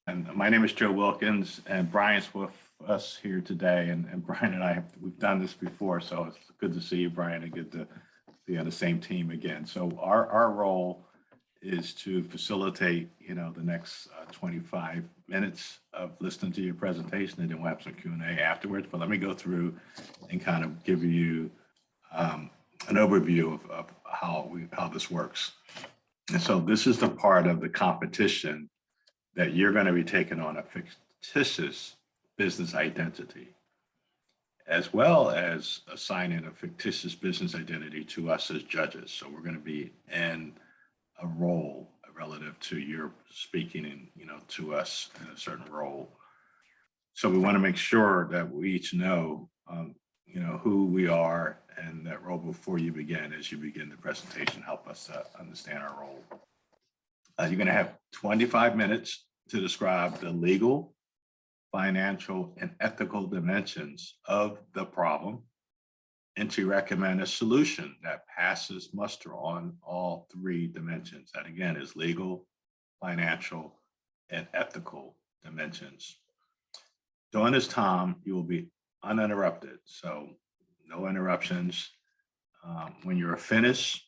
And my name is Joe Wilkins, and Brian's with us here today. And Brian and I, we've done this before, so it's good to see you, Brian, and good to be on the same team again. So our role is to facilitate, the next 25 minutes of listening to your presentation, and then we'll have some Q&A afterwards. But let me go through and kind of give you an overview of how this works. And so this is the part of the competition that you're going to be taking on a fictitious business identity, as well as assigning a fictitious business identity to us as judges. So we're going to be in a role relative to your speaking and, to us in a certain role. So we want to make sure that we each know, who we are and that role before you begin. As you begin the presentation, help us to understand our role. You're going to have 25 minutes to describe the legal, financial, and ethical dimensions of the problem and to recommend a solution that passes muster on all three dimensions. That again is legal, financial, and ethical dimensions. During this time, you will be uninterrupted, so no interruptions. When you're finished,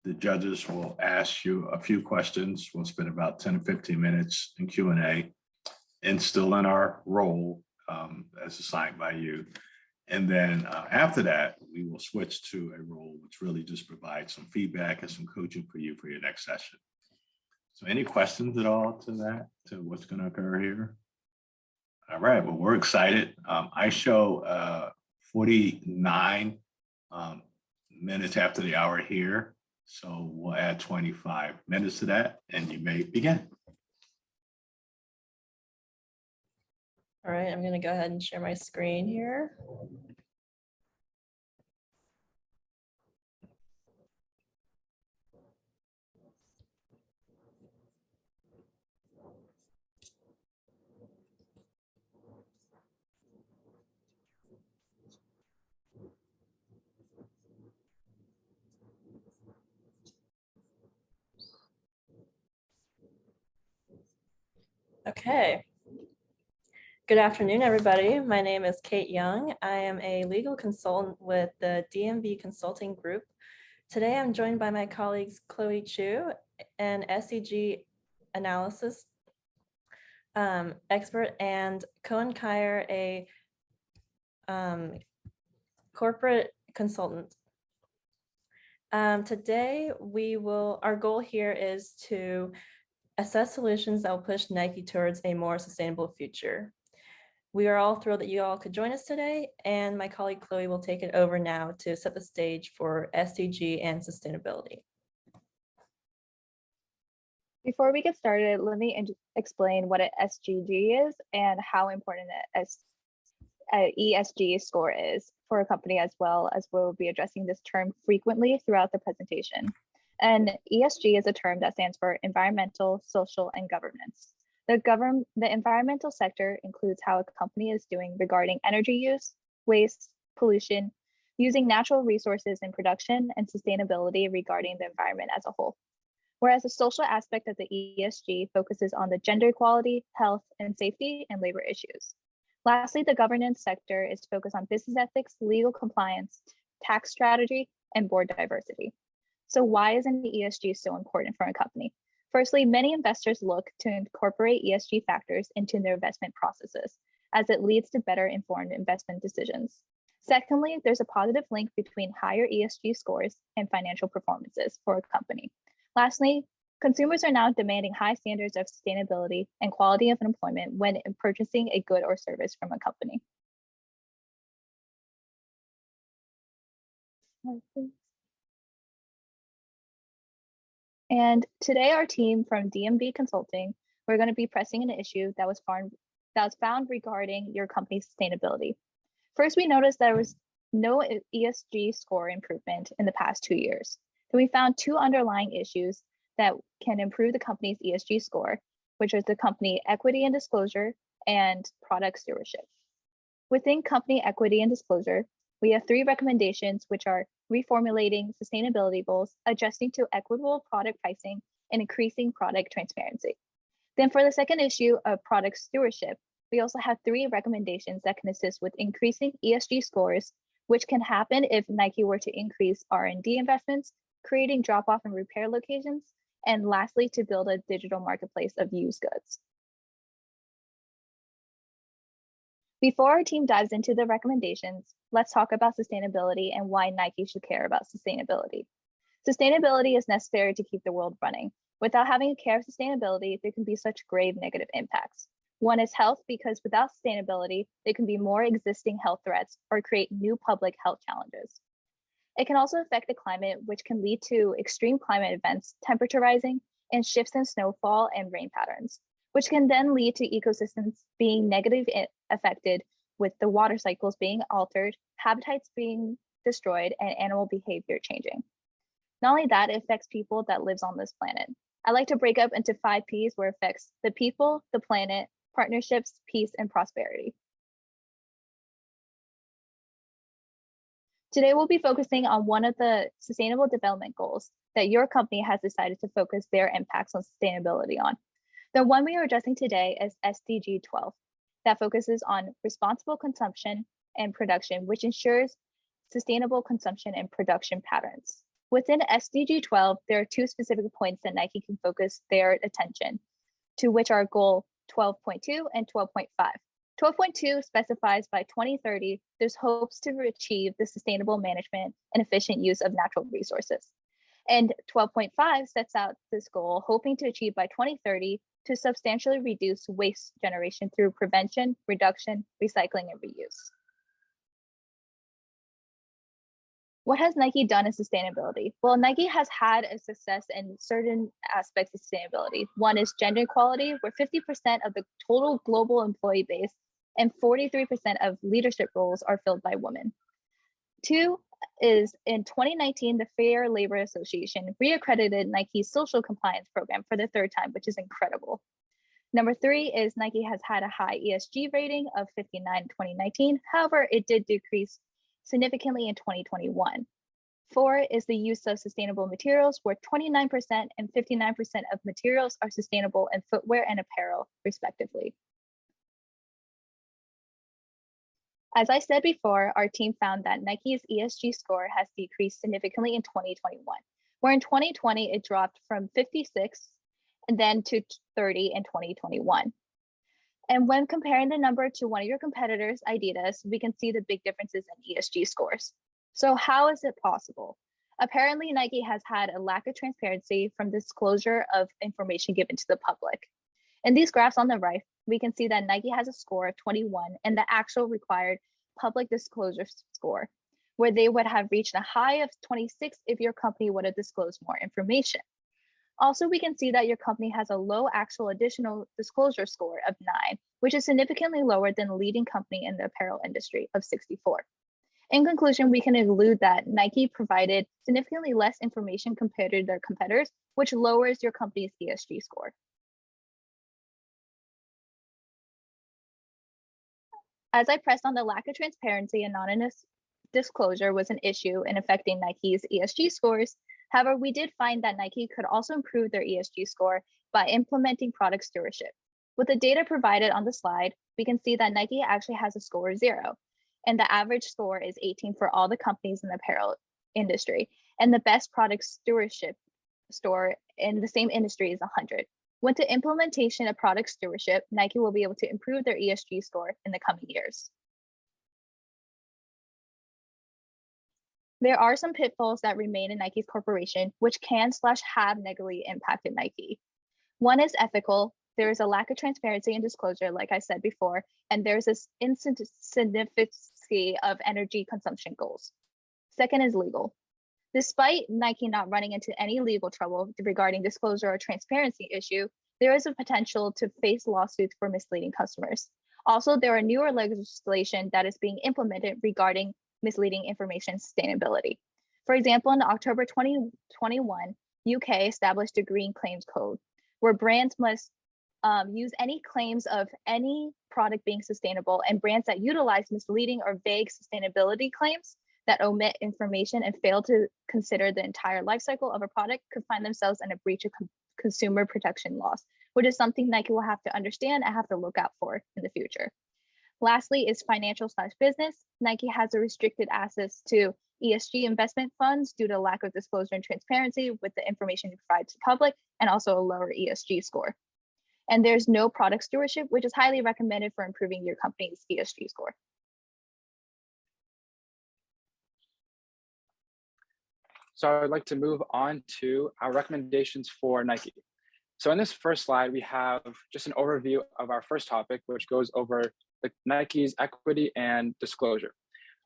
the judges will ask you a few questions. We'll spend about 10 to 15 minutes in Q&A and still in our role as assigned by you. And then after that, we will switch to a role which really just provides some feedback and some coaching for you for your next session. So any questions at all to that, to what's going to occur here? All right, well, we're excited. I show 49 minutes after the hour here. So we'll add 25 minutes to that and you may begin. All right, I'm going to go ahead and share my screen here. Okay. Good afternoon, everybody. My name is Kate Young. I am a legal consultant with the DMV Consulting Group. Today, I'm joined by my colleagues, Chloe Chu, an SEG analysis expert, and Cohen Kyer, a corporate consultant. Today, our goal here is to assess solutions that will push Nike towards a more sustainable future. We are all thrilled that you all could join us today, and my colleague Chloe will take it over now to set the stage for SDG and sustainability. Before we get started, let me explain what an SDG is and how important an ESG score is for a company, as well as we'll be addressing this term frequently throughout the presentation. And ESG is a term that stands for environmental, social, and governance. The environmental sector includes how a company is doing regarding energy use, waste, pollution, using natural resources in production, and sustainability regarding the environment as a whole. Whereas the social aspect of the ESG focuses on the gender equality, health, and safety, and labor issues. Lastly, the governance sector is focused on business ethics, legal compliance, tax strategy, and board diversity. So why isn't the ESG so important for a company? Firstly, many investors look to incorporate ESG factors into their investment processes, as it leads to better informed investment decisions. Secondly, there's a positive link between higher ESG scores and financial performances for a company. Lastly, consumers are now demanding high standards of sustainability and quality of employment when purchasing a good or service from a company. And today, our team from DMV Consulting, we're going to be pressing an issue that was found regarding your company's sustainability. First, we noticed there was no ESG score improvement in the past 2 years. So we found two underlying issues that can improve the company's ESG score, which is the company equity and disclosure and product stewardship. Within company equity and disclosure, we have 3 recommendations, which are reformulating sustainability goals, adjusting to equitable product pricing, and increasing product transparency. Then for the second issue of product stewardship, we also have 3 recommendations that can assist with increasing ESG scores, which can happen if Nike were to increase R&D investments, creating drop-off and repair locations, and lastly, to build a digital marketplace of used goods. Before our team dives into the recommendations, let's talk about sustainability and why Nike should care about sustainability. Sustainability is necessary to keep the world running. Without having a care of sustainability, there can be such grave negative impacts. One is health, because without sustainability, there can be more existing health threats or create new public health challenges. It can also affect the climate, which can lead to extreme climate events, temperature rising, and shifts in snowfall and rain patterns, which can then lead to ecosystems being negatively affected, with the water cycles being altered, habitats being destroyed, and animal behavior changing. Not only that, it affects people that lives on this planet. I like to break up into 5 Ps where it affects the people, the planet, partnerships, peace, and prosperity. Today, we'll be focusing on one of the sustainable development goals that your company has decided to focus their impacts on sustainability on. The one we are addressing today is SDG 12, that focuses on responsible consumption and production, which ensures sustainable consumption and production patterns. Within SDG 12, there are 2 specific points that Nike can focus their attention to, which are goal 12.2 and 12.5. 12.2 specifies by 2030, there's hopes to achieve the sustainable management and efficient use of natural resources. And 12.5 sets out this goal, hoping to achieve by 2030 to substantially reduce waste generation through prevention, reduction, recycling, and reuse. What has Nike done in sustainability? Well, Nike has had a success in certain aspects of sustainability. One is gender equality, where 50% of the total global employee base and 43% of leadership roles are filled by women. 2 is in 2019, the Fair Labor Association reaccredited Nike's social compliance program for the 3rd time, which is incredible. Number 3 is Nike has had a high ESG rating of 59 in 2019. However, it did decrease significantly in 2021. 4 is the use of sustainable materials, where 29% and 59% of materials are sustainable in footwear and apparel, respectively. As I said before, our team found that Nike's ESG score has decreased significantly in 2021, where in 2020 it dropped from 56 and then to 30 in 2021. And when comparing the number to one of your competitors, IBES, we can see the big differences in ESG scores. So how is it possible? Apparently, Nike has had a lack of transparency from disclosure of information given to the public. In these graphs on the right, we can see that Nike has a score of 21 and the actual required public disclosure score, where they would have reached a high of 26 if your company would have disclosed more information. Also, we can see that your company has a low actual additional disclosure score of 9, which is significantly lower than the leading company in the apparel industry of 64. In conclusion, we can conclude that Nike provided significantly less information compared to their competitors, which lowers your company's ESG score. As I pressed on, the lack of transparency and anonymous disclosure was an issue in affecting Nike's ESG scores. However, we did find that Nike could also improve their ESG score by implementing product stewardship. With the data provided on the slide, we can see that Nike actually has a score of 0, and the average score is 18 for all the companies in the apparel industry, and the best product stewardship score in the same industry is 100. With the implementation of product stewardship, Nike will be able to improve their ESG score in the coming years. There are some pitfalls that remain in Nike's corporation, which can/have negatively impacted Nike. One is ethical. There is a lack of transparency and disclosure, like I said before, and there's this insignificancy of energy consumption goals. Second is legal. Despite Nike not running into any legal trouble regarding disclosure or transparency issue, there is a potential to face lawsuits for misleading customers. Also, there are newer legislation that is being implemented regarding misleading information sustainability. For example, in October 2021, UK established a Green Claims Code, where brands must use any claims of any product being sustainable, and brands that utilize misleading or vague sustainability claims that omit information and fail to consider the entire life cycle of a product could find themselves in a breach of consumer protection laws, which is something Nike will have to understand and have to look out for in the future. Lastly is financial/business. Nike has a restricted access to ESG investment funds due to lack of disclosure and transparency with the information you provide to the public, and also a lower ESG score. And there's no product stewardship, which is highly recommended for improving your company's ESG score. So I'd like to move on to our recommendations for Nike. So in this first slide, we have just an overview of our first topic, which goes over Nike's equity and disclosure.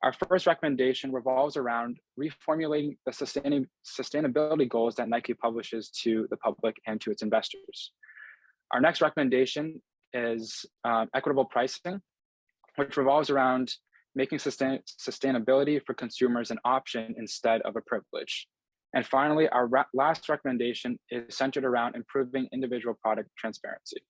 Our first recommendation revolves around reformulating the sustainability goals that Nike publishes to the public and to its investors. Our next recommendation is equitable pricing, which revolves around making sustainability for consumers an option instead of a privilege. And finally, our last recommendation is centered around improving individual product transparency.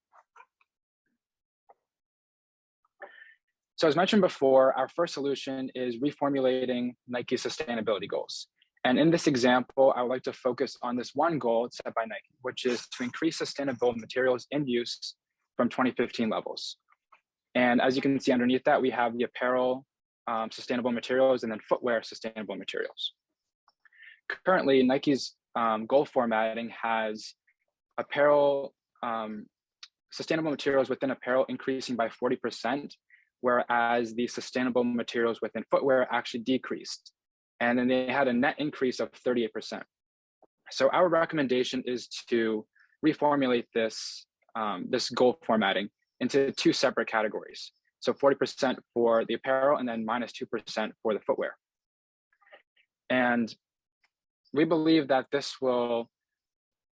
So as mentioned before, our first solution is reformulating Nike's sustainability goals. And in this example, I would like to focus on this one goal set by Nike, which is to increase sustainable materials in use from 2015 levels. And as you can see underneath that, we have the apparel sustainable materials and then footwear sustainable materials. Currently, Nike's goal formatting has apparel, sustainable materials within apparel increasing by 40%, whereas the sustainable materials within footwear actually decreased. And then they had a net increase of 38%. So our recommendation is to reformulate this, this goal formatting into two separate categories. So 40% for the apparel and then -2% for the footwear. And we believe that this will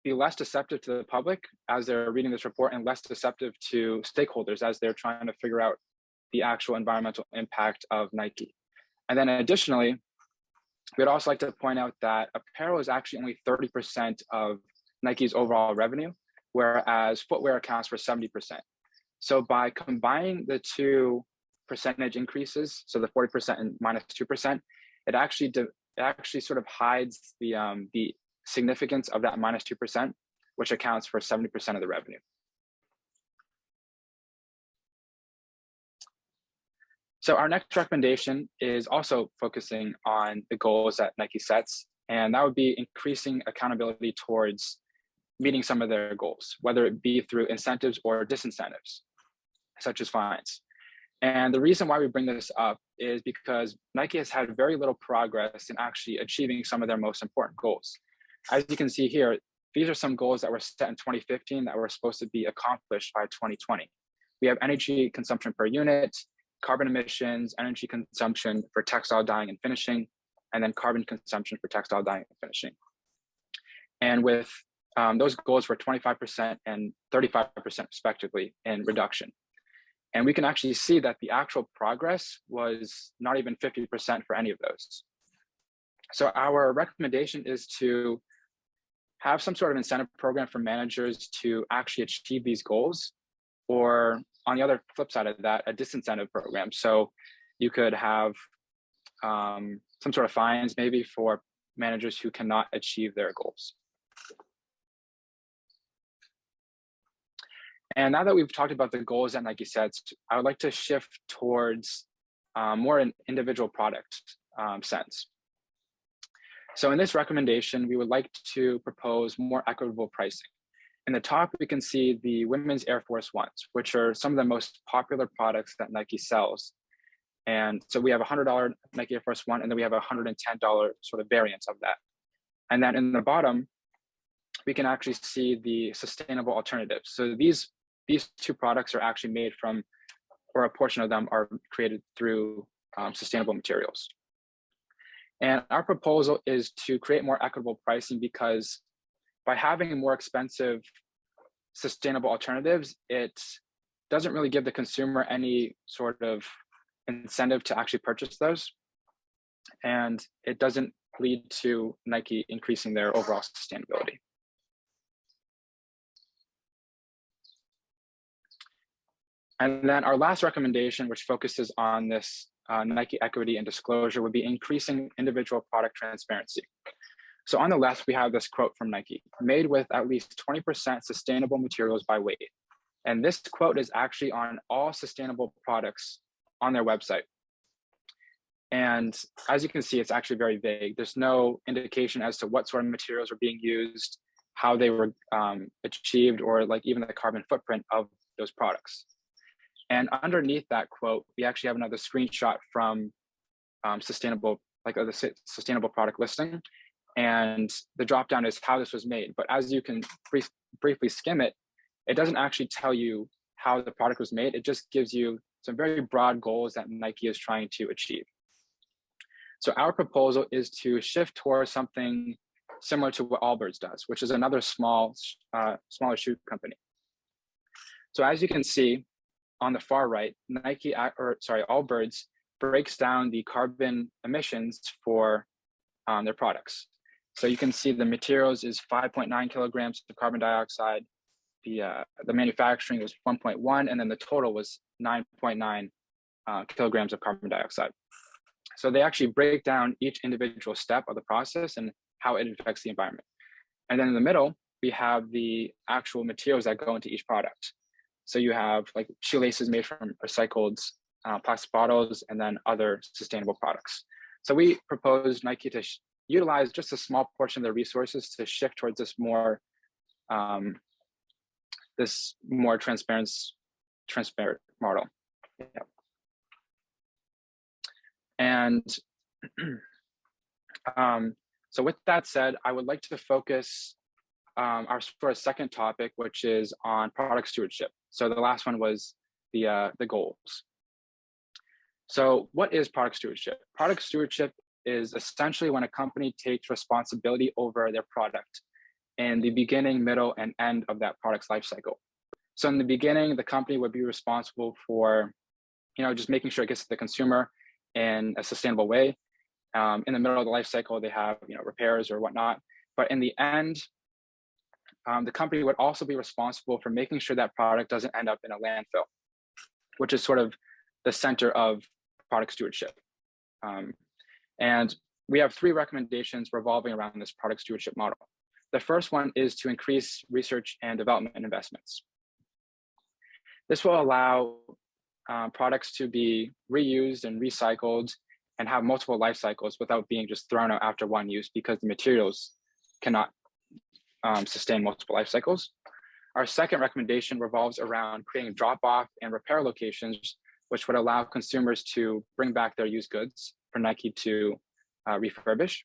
be less deceptive to the public as they're reading this report and less deceptive to stakeholders as they're trying to figure out the actual environmental impact of Nike. And then additionally, we'd also like to point out that apparel is actually only 30% of Nike's overall revenue, whereas footwear accounts for 70%. So by combining the two percentage increases, so the 40% and -2%, it actually sort of hides the significance of that -2%, which accounts for 70% of the revenue. So our next recommendation is also focusing on the goals that Nike sets, and that would be increasing accountability towards meeting some of their goals, whether it be through incentives or disincentives, such as fines. And the reason why we bring this up is because Nike has had very little progress in actually achieving some of their most important goals. As you can see here, these are some goals that were set in 2015 that were supposed to be accomplished by 2020. We have energy consumption per unit, carbon emissions, energy consumption for textile dyeing and finishing, and then carbon consumption for textile dyeing and finishing. And with those goals were 25% and 35% respectively in reduction. And we can actually see that the actual progress was not even 50% for any of those. So our recommendation is to have some sort of incentive program for managers to actually achieve these goals, or on the other flip side of that, a disincentive program. So you could have some sort of fines maybe for managers who cannot achieve their goals. And now that we've talked about the goals that Nike sets, I would like to shift towards more an individual product sense. So in this recommendation, we would like to propose more equitable pricing. In the top, we can see the women's Air Force Ones, which are some of the most popular products that Nike sells. And so we have a $100 Nike Air Force One, and then we have a $110 sort of variants of that. And then in the bottom, we can actually see the sustainable alternatives. So these two products are actually made from, or a portion of them are created through sustainable materials. And our proposal is to create more equitable pricing, because by having more expensive sustainable alternatives, it doesn't really give the consumer any sort of incentive to actually purchase those. And it doesn't lead to Nike increasing their overall sustainability. And then our last recommendation, which focuses on this Nike equity and disclosure, would be increasing individual product transparency. So on the left, we have this quote from Nike, made with at least 20% sustainable materials by weight. And this quote is actually on all sustainable products on their website. And as you can see, it's actually very vague. There's no indication as to what sort of materials are being used, how they were achieved, or like even the carbon footprint of those products. And underneath that quote, we actually have another screenshot from sustainable product listing. And the dropdown is how this was made. But as you can briefly skim it, it doesn't actually tell you how the product was made. It just gives you some very broad goals that Nike is trying to achieve. So our proposal is to shift towards something similar to what Allbirds does, which is another smaller shoe company. So as you can see on the far right, Allbirds breaks down the carbon emissions for their products. So you can see the materials is 5.9 kilograms of carbon dioxide. The manufacturing was 1.1, and then the total was 9.9 kilograms of carbon dioxide. So they actually break down each individual step of the process and how it affects the environment. And then in the middle, we have the actual materials that go into each product. So you have like shoelaces made from recycled plastic bottles, and then other sustainable products. So we propose Nike to utilize just a small portion of their resources to shift towards this more transparent model. Yeah. And so with that said, I would like to focus our second topic, which is on product stewardship. So the last one was the goals. So what is product stewardship? Product stewardship is essentially when a company takes responsibility over their product in the beginning, middle, and end of that product's life cycle. So in the beginning, the company would be responsible for, just making sure it gets to the consumer in a sustainable way. In the middle of the life cycle, they have, repairs or whatnot. But in the end, the company would also be responsible for making sure that product doesn't end up in a landfill, which is sort of the center of product stewardship. And we have 3 recommendations revolving around this product stewardship model. The first one is to increase research and development investments. This will allow products to be reused and recycled and have multiple life cycles without being just thrown out after one use, because the materials cannot sustain multiple life cycles. Our second recommendation revolves around creating drop-off and repair locations, which would allow consumers to bring back their used goods for Nike to refurbish.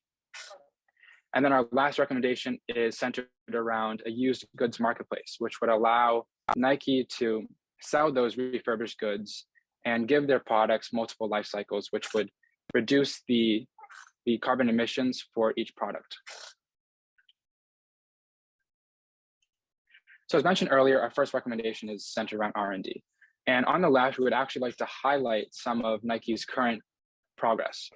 And then our last recommendation is centered around a used goods marketplace, which would allow Nike to sell those refurbished goods and give their products multiple life cycles, which would reduce the carbon emissions for each product. So as mentioned earlier, our first recommendation is centered around R&D. And on the left, we would actually like to highlight some of Nike's current progress.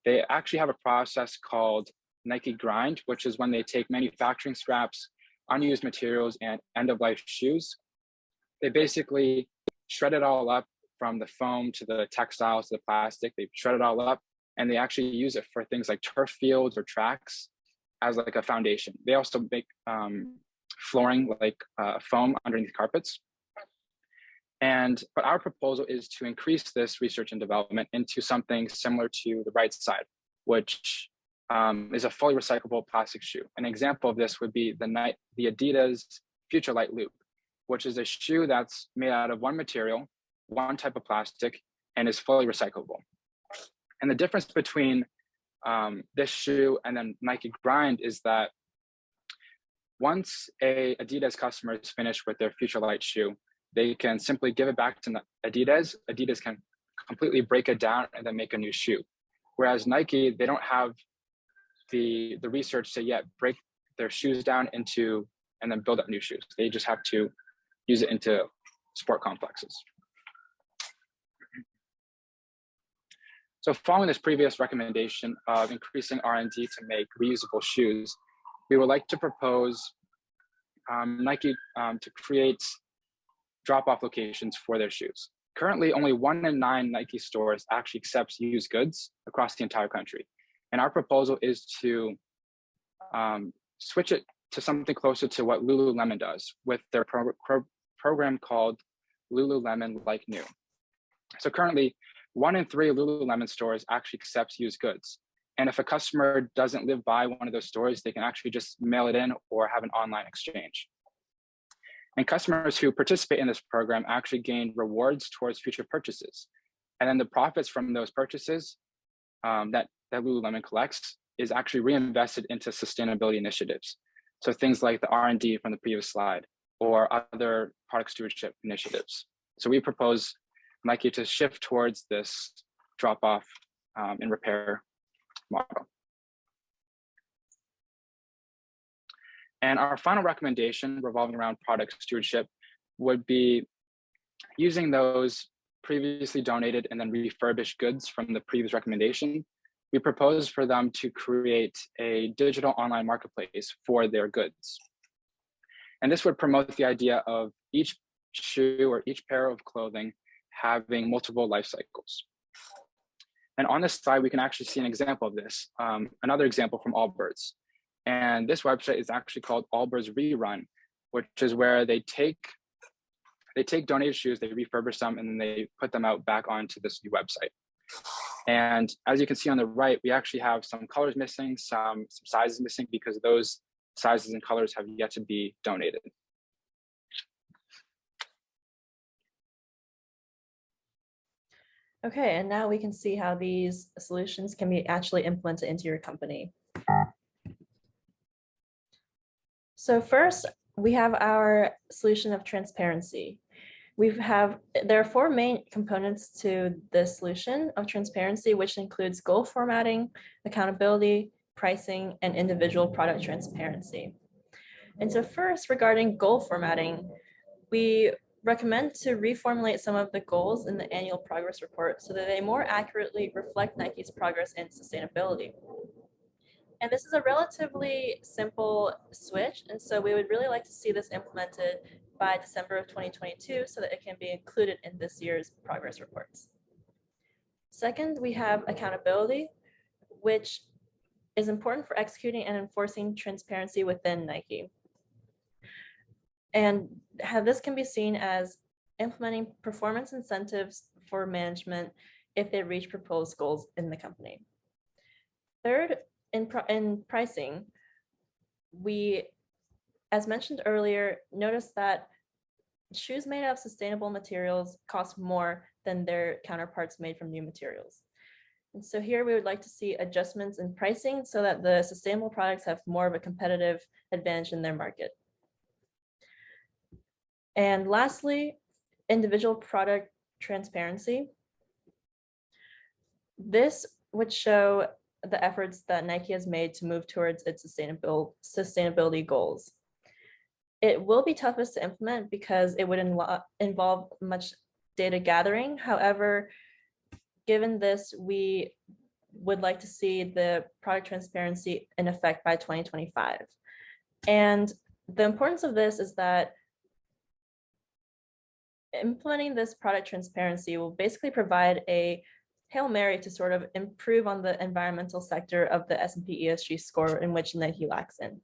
They actually have a process called Nike Grind, which is when they take manufacturing scraps, unused materials, and end-of-life shoes. They basically shred it all up, from the foam to the textiles to the plastic. They shred it all up, and they actually use it for things like turf fields or tracks as like a foundation. They also make flooring like foam underneath carpets. But our proposal is to increase this research and development into something similar to the right side, which is a fully recyclable plastic shoe. An example of this would be the Adidas Future Light Loop, which is a shoe that's made out of one material, one type of plastic, and is fully recyclable. And the difference between this shoe and then Nike Grind is that once a Adidas customer is finished with their Future Light shoe, they can simply give it back to Adidas. Adidas can completely break it down and then make a new shoe. Whereas Nike, they don't have the research to yet break their shoes down into and then build up new shoes. They just have to use it into sport complexes. So following this previous recommendation of increasing R&D to make reusable shoes, we would like to propose Nike to create drop-off locations for their shoes. Currently, only 1 in 9 Nike stores actually accepts used goods across the entire country. And our proposal is to switch it to something closer to what Lululemon does with their program called Lululemon Like New. So currently, 1 in 3 Lululemon stores actually accepts used goods. And if a customer doesn't live by one of those stores, they can actually just mail it in or have an online exchange. And customers who participate in this program actually gain rewards towards future purchases. And then the profits from those purchases that Lululemon collects is actually reinvested into sustainability initiatives. So things like the R&D from the previous slide or other product stewardship initiatives. So we propose Nike to shift towards this drop-off and repair model. And our final recommendation revolving around product stewardship would be using those previously donated and then refurbished goods from the previous recommendation. We propose for them to create a digital online marketplace for their goods. And this would promote the idea of each shoe or each pair of clothing having multiple life cycles. And on this slide, we can actually see an example of this, another example from Allbirds. And this website is actually called Allbirds Rerun, which is where they take donated shoes, they refurbish them, and then they put them out back onto this new website. And as you can see on the right, we actually have some colors missing, some sizes missing because those sizes and colors have yet to be donated. Okay, and now we can see how these solutions can be actually implemented into your company. So first, we have our solution of transparency. There are 4 main components to this solution of transparency, which includes goal formatting, accountability, pricing, and individual product transparency. And so first, regarding goal formatting, we recommend to reformulate some of the goals in the annual progress report so that they more accurately reflect Nike's progress in sustainability. And this is a relatively simple switch, and so we would really like to see this implemented by December of 2022 so that it can be included in this year's progress reports. Second, we have accountability, which is important for executing and enforcing transparency within Nike. And how this can be seen as implementing performance incentives for management if they reach proposed goals in the company. Third, in pricing, we, as mentioned earlier, noticed that shoes made out of sustainable materials cost more than their counterparts made from new materials. And so here we would like to see adjustments in pricing so that the sustainable products have more of a competitive advantage in their market. And lastly, individual product transparency. This would show the efforts that Nike has made to move towards its sustainability goals. It will be toughest to implement because it would involve much data gathering. However, given this, we would like to see the product transparency in effect by 2025. And the importance of this is that implementing this product transparency will basically provide a Hail Mary to sort of improve on the environmental sector of the S&P ESG score in which Nike lacks in.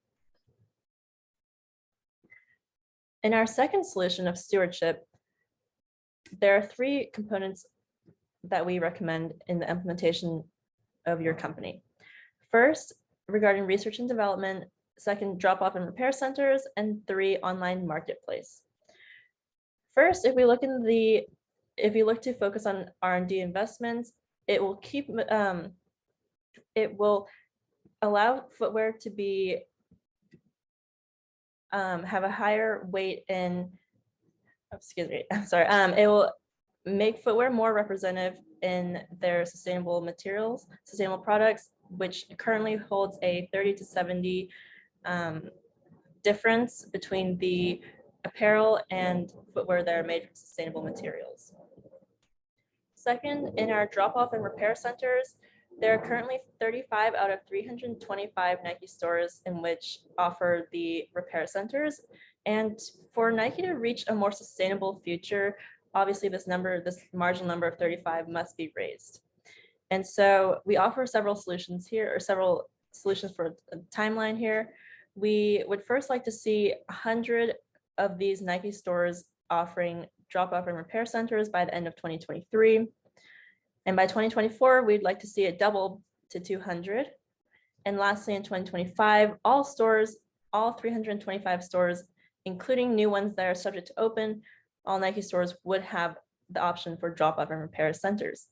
In our second solution of stewardship, there are 3 components that we recommend in the implementation of your company. First, regarding research and development. Second, drop-off and repair centers. And 3, online marketplace. First, if we look to focus on R&D investments, it will allow footwear to be have a higher weight in. It will make footwear more representative in their sustainable materials, sustainable products, which currently holds a 30 to 70 difference between the apparel and footwear that are made from sustainable materials. Second, in our drop-off and repair centers, there are currently 35 out of 325 Nike stores in which offer the repair centers. And for Nike to reach a more sustainable future, obviously this marginal number of 35 must be raised. And so we offer several solutions here, or several solutions for a timeline here. We would first like to see 100 of these Nike stores offering drop-off and repair centers by the end of 2023. And by 2024, we'd like to see it double to 200. And lastly, in 2025, all 325 stores, including new ones that are subject to open, all Nike stores would have the option for drop-off and repair centers.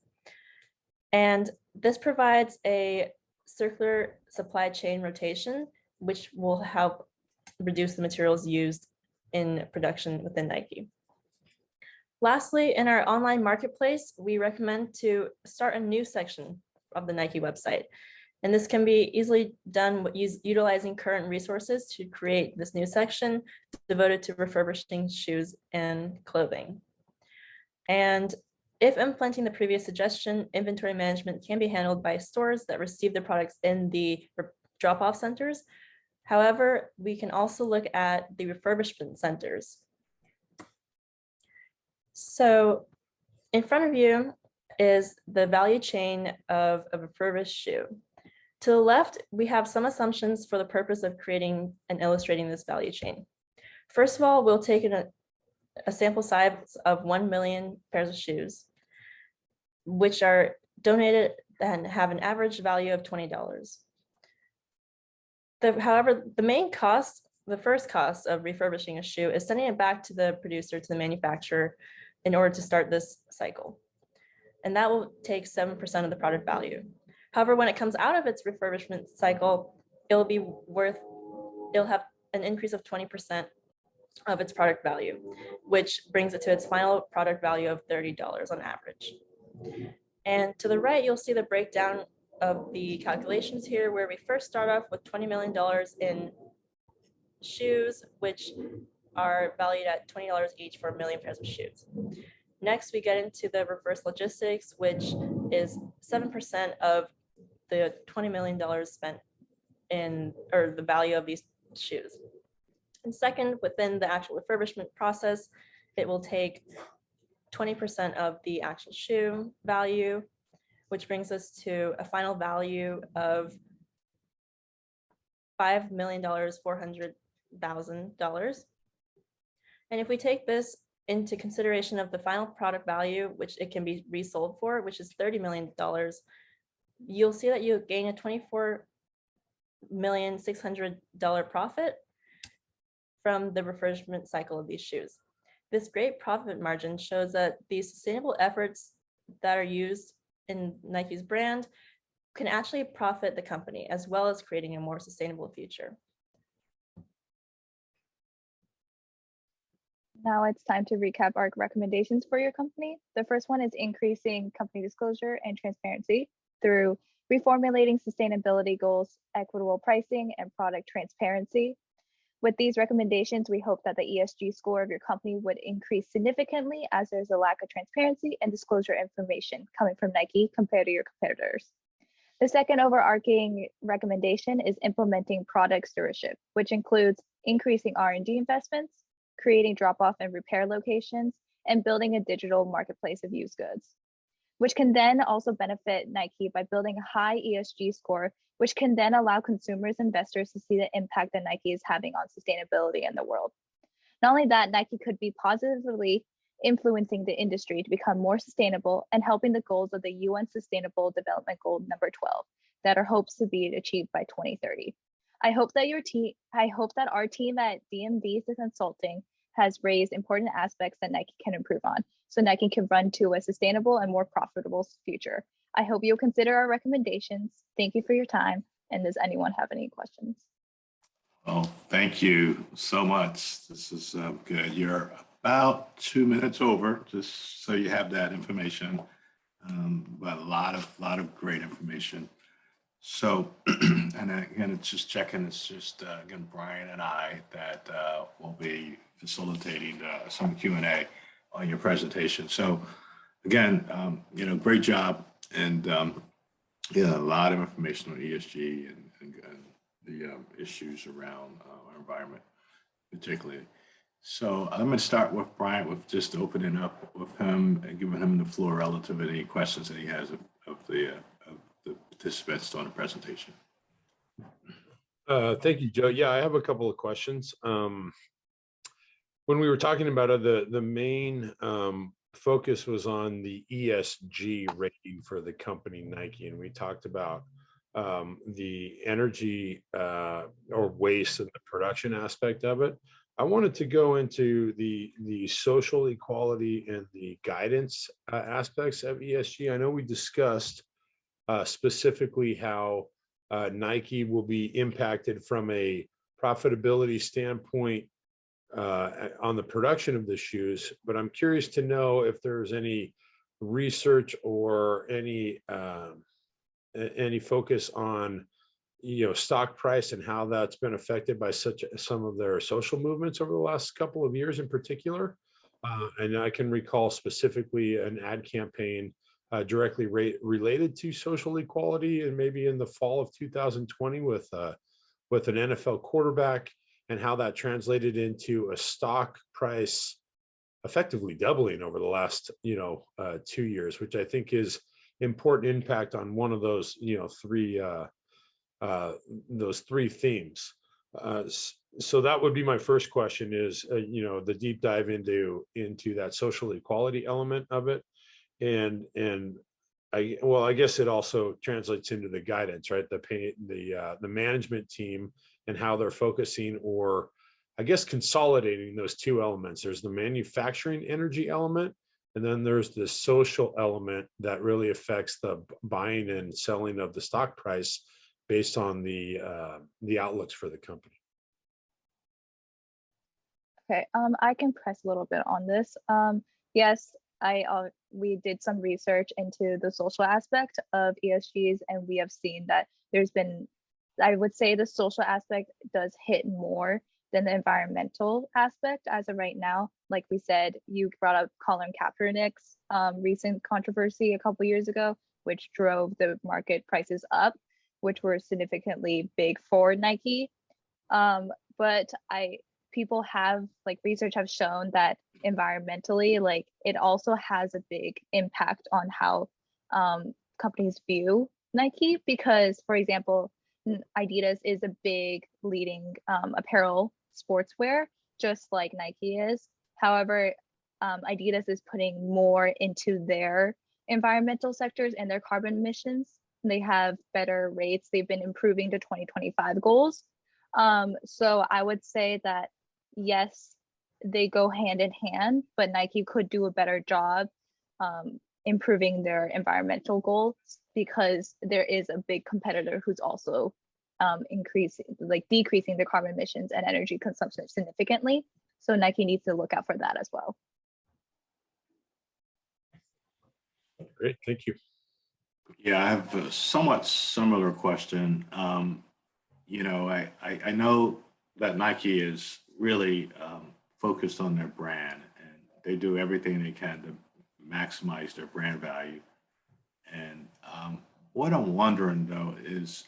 And this provides a circular supply chain rotation, which will help reduce the materials used in production within Nike. Lastly, in our online marketplace, we recommend to start a new section of the Nike website. And this can be easily done utilizing current resources to create this new section devoted to refurbishing shoes and clothing. And if implementing the previous suggestion, inventory management can be handled by stores that receive their products in the drop-off centers. However, we can also look at the refurbishment centers. So in front of you is the value chain of a refurbished shoe. To the left, we have some assumptions for the purpose of creating and illustrating this value chain. First of all, we'll take a sample size of 1 million pairs of shoes, which are donated and have an average value of $20. However, the main cost, the first cost of refurbishing a shoe is sending it back to the producer, to the manufacturer, in order to start this cycle. And that will take 7% of the product value. However, when it comes out of its refurbishment cycle, it'll have an increase of 20% of its product value, which brings it to its final product value of $30 on average. And to the right, you'll see the breakdown of the calculations here, where we first start off with $20 million in shoes, which are valued at $20 each for 1 million pairs of shoes. Next, we get into the reverse logistics, which is 7% of the $20 million spent in, or the value of these shoes. And second, within the actual refurbishment process, it will take 20% of the actual shoe value, which brings us to a final value of $5,400,000. And if we take this into consideration of the final product value, which it can be resold for, which is $30 million, you'll see that you gain a $24,600,000 profit from the refurbishment cycle of these shoes. This great profit margin shows that these sustainable efforts that are used in Nike's brand can actually profit the company, as well as creating a more sustainable future. Now it's time to recap our recommendations for your company. The first one is increasing company disclosure and transparency through reformulating sustainability goals, equitable pricing, and product transparency. With these recommendations, we hope that the ESG score of your company would increase significantly, as there's a lack of transparency and disclosure information coming from Nike compared to your competitors. The second overarching recommendation is implementing product stewardship, which includes increasing R&D investments, creating drop-off and repair locations, and building a digital marketplace of used goods, which can then also benefit Nike by building a high ESG score, which can then allow consumers and investors to see the impact that Nike is having on sustainability in the world. Not only that, Nike could be positively influencing the industry to become more sustainable and helping the goals of the UN Sustainable Development Goal number 12 that are hopes to be achieved by 2030. I hope that our team at DMD Consulting has raised important aspects that Nike can improve on, so Nike can run to a sustainable and more profitable future. I hope you'll consider our recommendations. Thank you for your time. And does anyone have any questions? Oh, thank you so much. This is good. You're about 2 minutes over, just so you have that information. But a lot of great information. So, and again, it's just checking. It's just again, Brian and I that will be facilitating some Q&A on your presentation. So, again, great job, and yeah, a lot of information on ESG and the issues around our environment, particularly. So I'm going to start with Brian, with just opening up with him and giving him the floor relative to any questions that he has of the participants on the presentation. Thank you, Joe. Yeah, I have a couple of questions. When we were talking about it, the main focus was on the ESG rating for the company Nike, and we talked about the energy or waste and the production aspect of it. I wanted to go into the social equality and the guidance aspects of ESG. I know we discussed specifically how Nike will be impacted from a profitability standpoint on the production of the shoes, but I'm curious to know if there's any research or any focus on stock price and how that's been affected by some of their social movements over the last couple of years in particular. And I can recall specifically an ad campaign directly related to social equality, and maybe in the fall of 2020 with an NFL quarterback, and how that translated into a stock price effectively doubling over the last 2 years, which I think is important impact on one of those three themes. So that would be my first question is the deep dive into that social equality element of it. And I guess it also translates into the guidance, right? The management team and how they're focusing, or I guess consolidating those two elements. There's the manufacturing energy element, and then there's the social element that really affects the buying and selling of the stock price based on the outlooks for the company. Okay, I can press a little bit on this. Yes, we did some research into the social aspect of ESGs, and we have seen that there's been, I would say the social aspect does hit more than the environmental aspect as of right now. Like we said, you brought up Colin Kaepernick's recent controversy a couple years ago, which drove the market prices up, which were significantly big for Nike. But people have, like, research have shown that environmentally, like, it also has a big impact on how companies view Nike, because, for example, IBESCC is a big leading apparel sportswear, just like Nike is. However, IBESCC is putting more into their environmental sectors and their carbon emissions. They have better rates. They've been improving to 2025 goals. So I would say that, yes, they go hand in hand, but Nike could do a better job improving their environmental goals, because there is a big competitor who's also decreasing their carbon emissions and energy consumption significantly. So Nike needs to look out for that as well. Great, thank you. Yeah, I have a somewhat similar question. I know that Nike is really focused on their brand, and they do everything they can to maximize their brand value. And what I'm wondering, though, is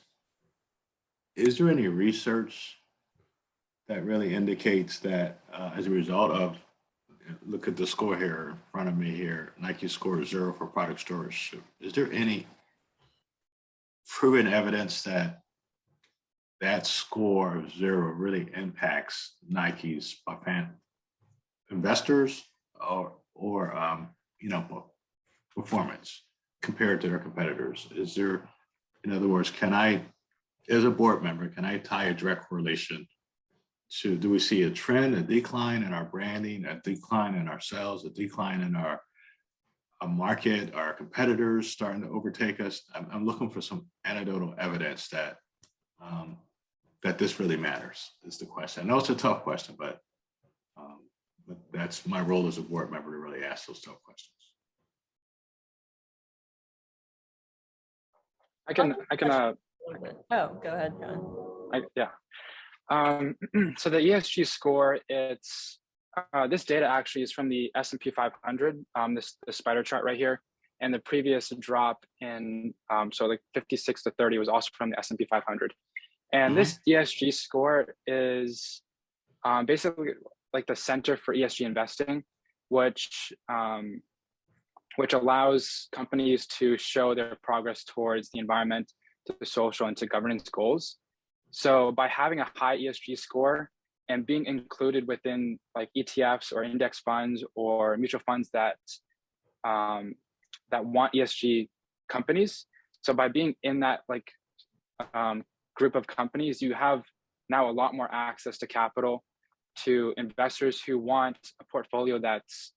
there any research that really indicates that as a result of, look at the score here in front of me here, Nike score 0 for product storage. Is there any proven evidence that that score of 0 really impacts Nike's investors or performance compared to their competitors? Is there, in other words, can I, as a board member, can I tie a direct correlation to, do we see a trend, a decline in our branding, a decline in our sales, a decline in our market, our competitors starting to overtake us? I'm looking for some anecdotal evidence that that this really matters, is the question. I know it's a tough question, but that's my role as a board member, to really ask those tough questions. I can Oh, go ahead, John. So the ESG score, it's this data actually is from the S&P 500, this spider chart right here, and the previous drop in so like 56 to 30 was also from the S&P 500. And this ESG score is basically like the center for ESG investing, which allows companies to show their progress towards the environment, to the social, and to governance goals. So by having a high ESG score and being included within like ETFs or index funds or mutual funds that that want ESG companies, so by being in that like group of companies, you have now a lot more access to capital, to investors who want a portfolio that's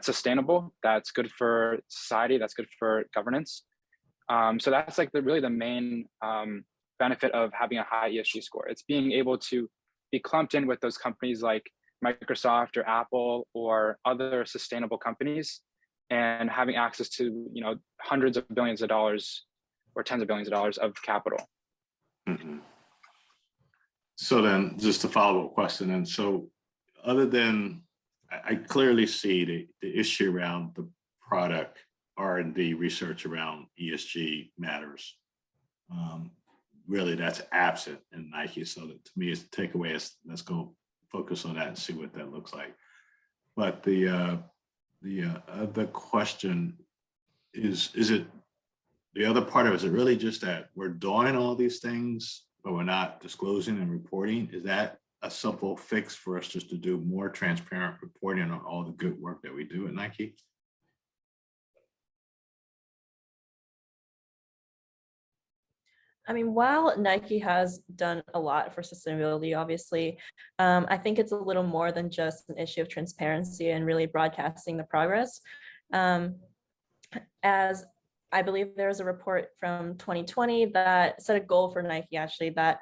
sustainable, that's good for society, that's good for governance. So that's like really the main benefit of having a high ESG score. It's being able to be clumped in with those companies like Microsoft or Apple or other sustainable companies, and having access to, you know, hundreds of billions of dollars or tens of billions of dollars of capital. Mm-hmm. So then, just a follow-up question, and so other than, I clearly see the issue around the product R&D research around ESG matters. Really, that's absent in Nike. So that, to me, it's the takeaway is let's go focus on that and see what that looks like. But the other question is it the other part of it? Is it really just that we're doing all these things, but we're not disclosing and reporting? Is that a simple fix for us just to do more transparent reporting on all the good work that we do at Nike? I mean, while Nike has done a lot for sustainability, obviously, I think it's a little more than just an issue of transparency and really broadcasting the progress. As I believe there was a report from 2020 that set a goal for Nike, actually, that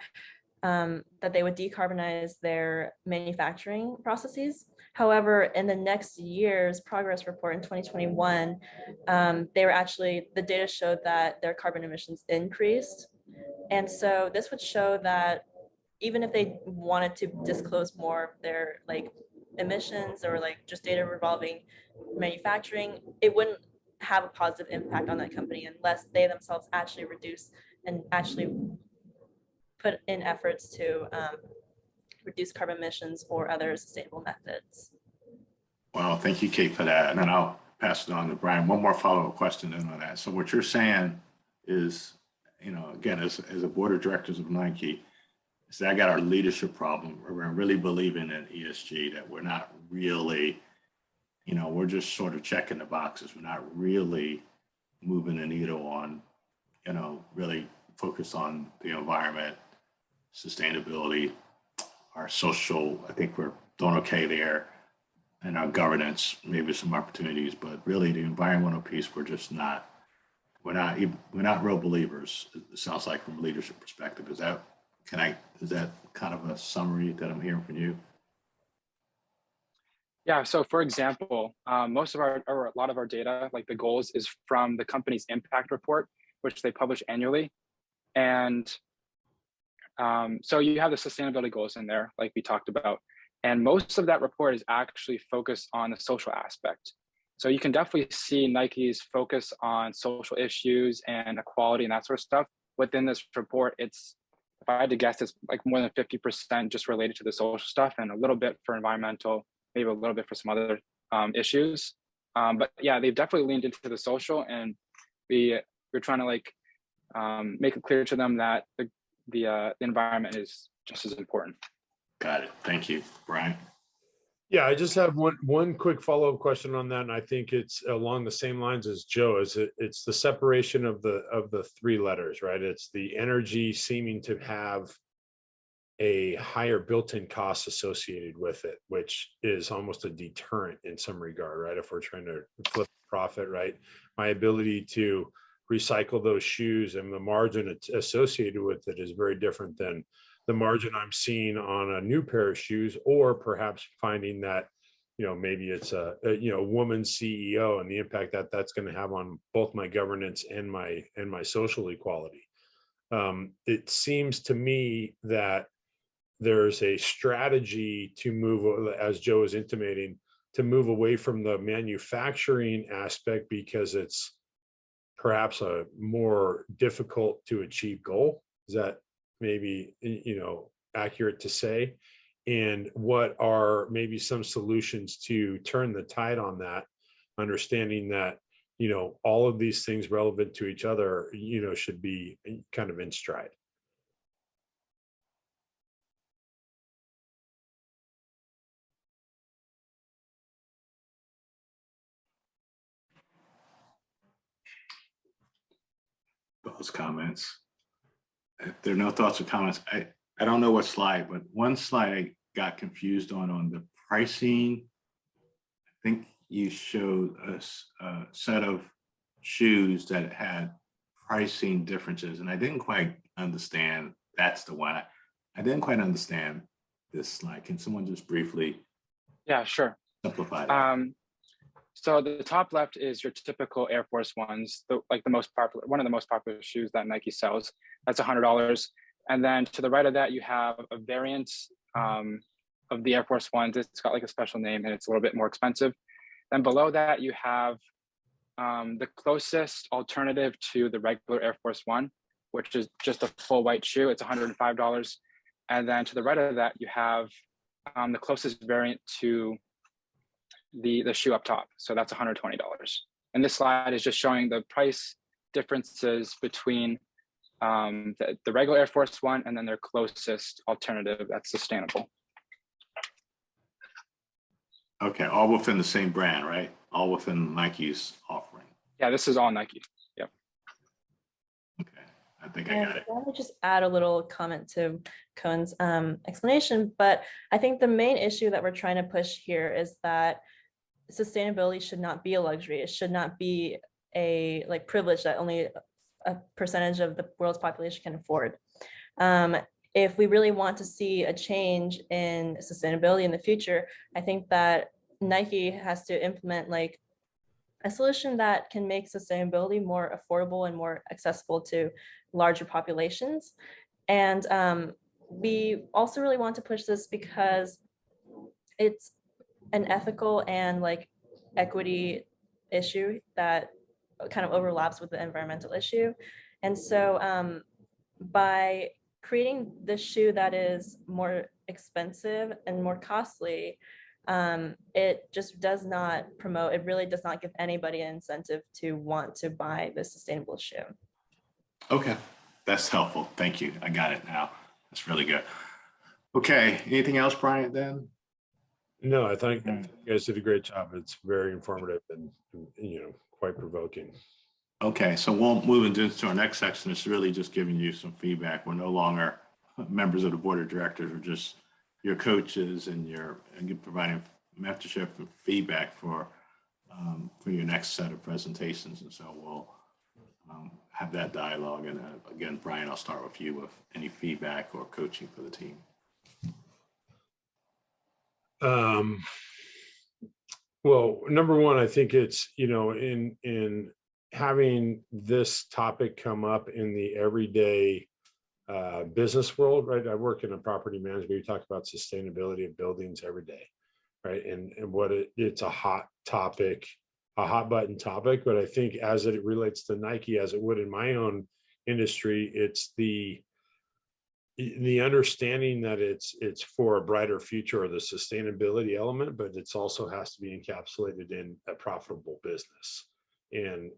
they would decarbonize their manufacturing processes. However, in the next year's progress report in 2021, the data showed that their carbon emissions increased. And so this would show that even if they wanted to disclose more of their like emissions or like just data revolving manufacturing, it wouldn't have a positive impact on that company unless they themselves actually reduce and actually put in efforts to reduce carbon emissions or other sustainable methods. Well, thank you, Kate, for that. And then I'll pass it on to Brian. One more follow-up question then on that. So what you're saying is, you know, again, as a board of directors of Nike, is that I got our leadership problem where we're really believing in ESG, that we're not really, you know, we're just sort of checking the boxes. We're not really moving the needle on, you know, really focus on the environment, sustainability, our social. I think we're doing okay there, and our governance, maybe some opportunities, but really the environmental piece, we're just not. We're not real believers. It sounds like from a leadership perspective. Is that kind of a summary that I'm hearing from you? Yeah, so for example, most of or a lot of our data, like the goals, is from the company's impact report, which they publish annually. And so you have the sustainability goals in there, like we talked about. And most of that report is actually focused on the social aspect. So you can definitely see Nike's focus on social issues and equality and that sort of stuff. Within this report, it's, if I had to guess, it's like more than 50% just related to the social stuff and a little bit for environmental, maybe a little bit for some other issues. But yeah, they've definitely leaned into the social, and we're trying to like make it clear to them that the environment is just as important. Got it. Thank you, Brian. Yeah, I just have one quick follow-up question on that, and I think it's along the same lines as Joe. It's the separation of the three letters, right? It's the energy seeming to have a higher built-in cost associated with it, which is almost a deterrent in some regard, right? If we're trying to flip profit, right? My ability to recycle those shoes and the margin associated with it is very different than the margin I'm seeing on a new pair of shoes, or perhaps finding that, you know, maybe it's a woman CEO and the impact that that's going to have on both my governance and my social equality. It seems to me that there's a strategy to move, as Joe is intimating, to move away from the manufacturing aspect because it's perhaps a more difficult to achieve goal. Is that maybe, you know, accurate to say? And what are maybe some solutions to turn the tide on that, understanding that, you know, all of these things relevant to each other, you know, should be kind of in stride? those comments. If there are no thoughts or comments, I don't know what slide, but one slide I got confused on the pricing. I think you showed us a set of shoes that had pricing differences, and I didn't quite understand. That's the one. I didn't quite understand this slide. Can someone just briefly Yeah, sure. simplify that? So the top left is your typical Air Force Ones, like the most popular, one of the most popular shoes that Nike sells. That's $100. And then to the right of that, you have a variant of the Air Force Ones. It's got like a special name and it's a little bit more expensive. Then below that, you have the closest alternative to the regular Air Force One, which is just a full white shoe. It's $105. And then to the right of that, you have the closest variant to the shoe up top. So that's $120. And this slide is just showing the price differences between the regular Air Force One and then their closest alternative that's sustainable. Okay, all within the same brand, right? All within Nike's offering. Yeah, this is all Nike. Yep. Okay, I think I got it. I would just add a little comment to Cohen's explanation, but I think the main issue that we're trying to push here is that sustainability should not be a luxury. It should not be a privilege that only a percentage of the world's population can afford. If we really want to see a change in sustainability in the future, I think that Nike has to implement like a solution that can make sustainability more affordable and more accessible to larger populations. And we also really want to push this because it's an ethical and like equity issue that kind of overlaps with the environmental issue. And so by creating this shoe that is more expensive and more costly, it just does not promote, it really does not give anybody an incentive to want to buy the sustainable shoe. Okay, that's helpful. Thank you. I got it now. That's really good. Okay, anything else, Brian, then? No, I think you guys did a great job. It's very informative and, quite provoking. Okay, so we'll move into our next section. It's really just giving you some feedback. We're no longer members of the board of directors. We're just your coaches and you're providing mentorship and feedback for your next set of presentations. And so we'll have that dialogue. And again, Brian, I'll start with you with any feedback or coaching for the team. Well, number one, I think it's, in having this topic come up in the everyday business world, right? I work in a property management. We talk about sustainability of buildings every day, right? And what it's a hot topic, a hot button topic. But I think as it relates to Nike, as it would in my own industry, it's the understanding that it's for a brighter future, or the sustainability element, but it's also has to be encapsulated in a profitable business, and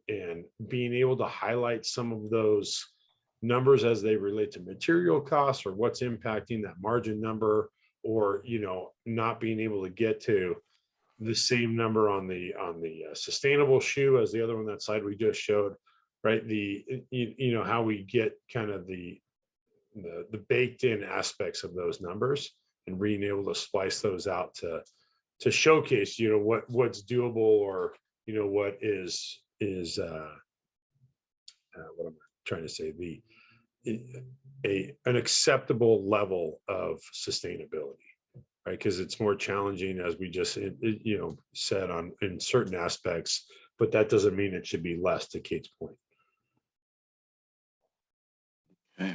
being able to highlight some of those numbers as they relate to material costs or what's impacting that margin number, or not being able to get to the same number on the sustainable shoe as the other one, that slide we just showed, right? How we get kind of the baked in aspects of those numbers and being able to splice those out to showcase, what's doable, or, what is what I'm trying to say, an acceptable level of sustainability, right? Because it's more challenging, as we just, said in certain aspects, but that doesn't mean it should be less, to Kate's point. Okay.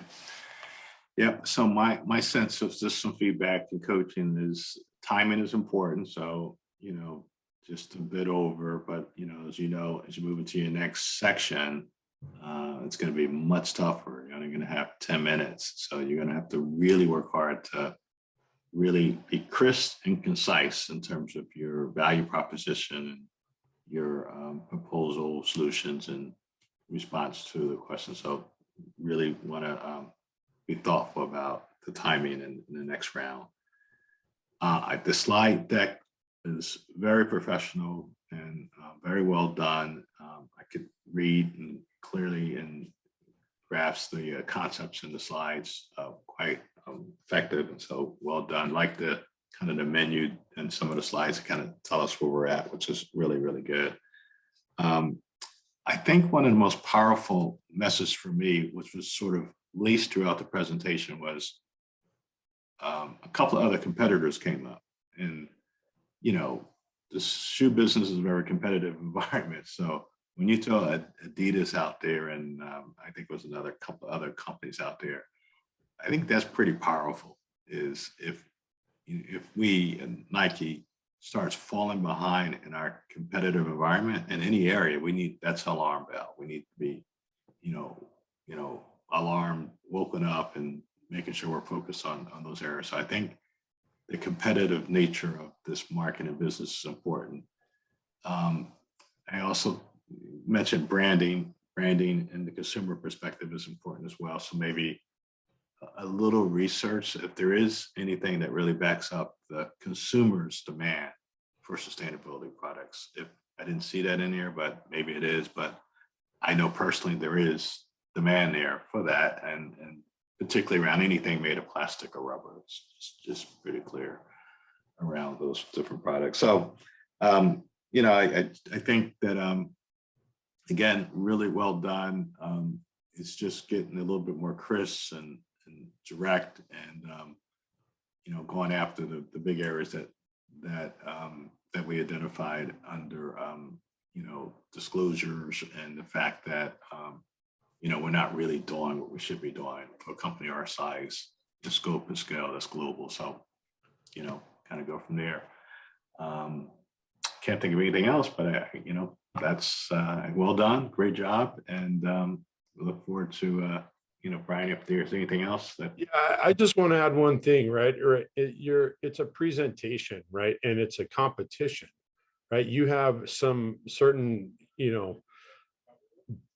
Yeah, so my sense of just some feedback and coaching is timing is important. So, just a bit over, but as you move into your next section, it's going to be much tougher. You're only going to have 10 minutes. So you're going to have to really work hard to really be crisp and concise in terms of your value proposition and your proposal solutions and response to the question. So really want to be thoughtful about the timing in the next round. The slide deck is very professional and very well done. I could read and clearly and graphs, the concepts in the slides quite effective, and so well done. Like the kind of the menu and some of the slides that kind of tell us where we're at, which is really, really good. I think one of the most powerful messages for me, which was sort of laced throughout the presentation, was a couple of other competitors came up. And, you know, the shoe business is a very competitive environment. So when you throw Adidas out there, and I think it was another couple of other companies out there, I think that's pretty powerful. Is if we and Nike starts falling behind in our competitive environment in any area, we need, that's an alarm bell. We need to be, you know, alarm woken up and making sure we're focused on those areas. So I think the competitive nature of this market and business is important. I also mentioned branding and the consumer perspective is important as well. So maybe a little research, if there is anything that really backs up the consumer's demand for sustainability products. If I didn't see that in here, but maybe it is, but I know personally there is demand there for that, and particularly around anything made of plastic or rubber. It's just pretty clear around those different products. So, you know, I think that, again, really well done. It's just getting a little bit more crisp and direct, and you know, going after the big areas that we identified under you know, disclosures, and the fact that you know, we're not really doing what we should be doing for a company our size, the scope and scale that's global. So, you know, kind of go from there. Can't think of anything else, but you know, that's well done, great job, and we look forward to you know, Brian, if there's anything else that. Yeah, I just want to add one thing, right? It's a presentation, right? And it's a competition, right? You have some certain, you know,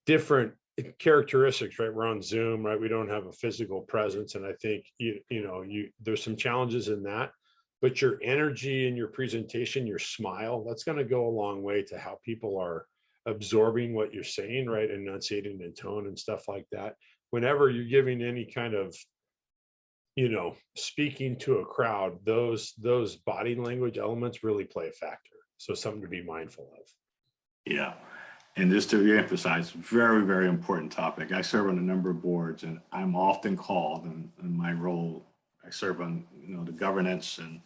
different characteristics, right? We're on Zoom, right? We don't have a physical presence. And I think, you know, there's some challenges in that, but your energy in your presentation, your smile, that's going to go a long way to how people are absorbing what you're saying, right? Enunciating in tone and stuff like that. Whenever you're giving any kind of, you know, speaking to a crowd, those body language elements really play a factor. So something to be mindful of. Yeah. And just to reemphasize, very, very important topic. I serve on a number of boards, and I'm often called in my role. I serve on, you know, the governance and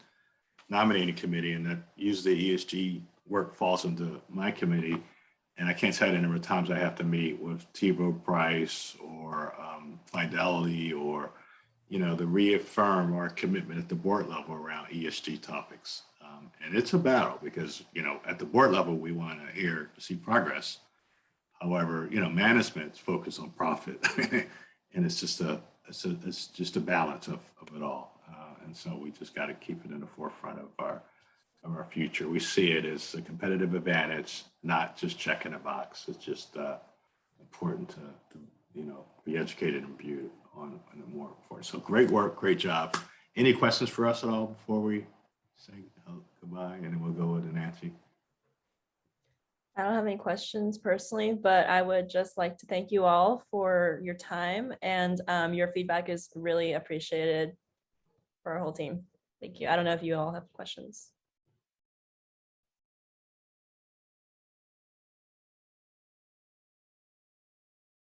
nominating committee, and that usually ESG work falls into my committee. And I can't tell you the number of times I have to meet with T. Rowe Price or Fidelity, or, you know, to reaffirm our commitment at the board level around ESG topics. And it's a battle because, you know, at the board level, we want to see progress. However, you know, management's focused on profit, and it's just a balance of it all. And so we just got to keep it in the forefront of our future. We see it as a competitive advantage, not just checking a box. It's just important to you know, be educated and viewed on a more important. So great work, great job. Any questions for us at all before we say goodbye, and then we'll go with Nancy? I don't have any questions personally, but I would just like to thank you all for your time, and your feedback is really appreciated for our whole team. Thank you. I don't know if you all have questions.